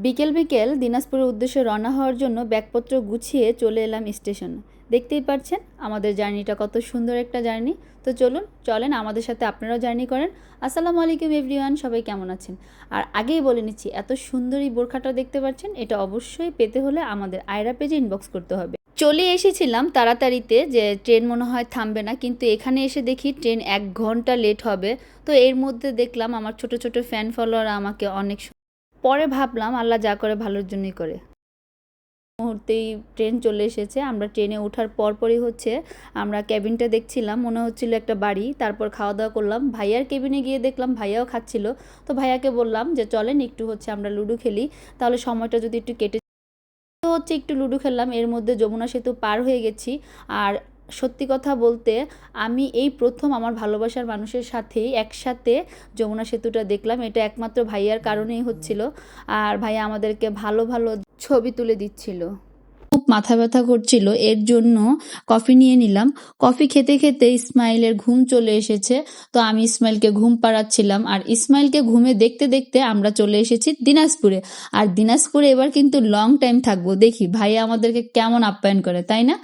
বিকেল বিকেল দিনাজপুরের উদ্দেশ্যে রওনা হওয়ার জন্য ব্যাগপত্র গুছিয়ে চলে এলাম স্টেশনে। দেখতেই পাচ্ছেন আমাদের জার্নিটা কত সুন্দর একটা জার্নি। তো চলেন আমাদের সাথে আপনারাও জার্নি করেন। আসসালামু আলাইকুম এভরিওয়ান, সবাই কেমন আছেন? আর আগেই বলে নিচ্ছি, এত সুন্দর এই বোরখাটা দেখতে পাচ্ছেন, এটা অবশ্যই পেতে হলে আমাদের আয়রা পেজে ইনবক্স করতে হবে। চলে এসেছিলাম তাড়াতাড়িতে, যে ট্রেন মনে হয় থামবে না, কিন্তু এখানে এসে দেখি ট্রেন 1 ঘন্টা লেট হবে। তো এর মধ্যে দেখলাম আমার ছোট ছোট ফ্যান ফলোয়ার আমাকে অনেক পরে ভাবলাম আল্লাহ যা করে ভালোর জন্যই করে। মুহূর্তেই ট্রেন চলে এসেছে। আমরা ট্রেনে ওঠার পরপরই আমরা ক্যাবিনটা দেখছিলাম, মনে হচ্ছিল একটা বাড়ি। তারপর খাওয়া দাওয়া করলাম, ভাইয়ার কেবিনে গিয়ে দেখলাম ভাইয়াও খাচ্ছিল। তো ভাইয়াকে বললাম যে চলেন একটু আমরা লুডো খেলি, তাহলে সময়টা যদি একটু কেটে। তো একটু লুডো খেললাম, এর মধ্যে যমুনা সেতু পার হয়ে গেছি। আর সত্যি কথা বলতে আমি এই প্রথম আমার ভালোবাসার মানুষের সাথেই একসাথে যমুনা সেতুটা দেখলাম। এটা একমাত্র ভাইয়ার কারণেই হচ্ছিল। আর ভাইয়া আমাদেরকে ভালো ভালো ছবি তুলে দিচ্ছিল। খুব মাথা ব্যথা করছিল, এর জন্য কফি নিয়ে নিলাম। কফি খেতে খেতে ইসমাইলের ঘুম চলে এসেছে। তো আমি ইসমাইলকে ঘুম পাড়াচ্ছিলাম, আর ইসমাইলকে ঘুমে দেখতে দেখতে আমরা চলে এসেছি দিনাজপুরে। আর দিনাজপুরে এবার কিন্তু লং টাইম থাকবো, দেখি ভাইয়া আমাদেরকে কেমন আপ্যায়ন করে, তাই না?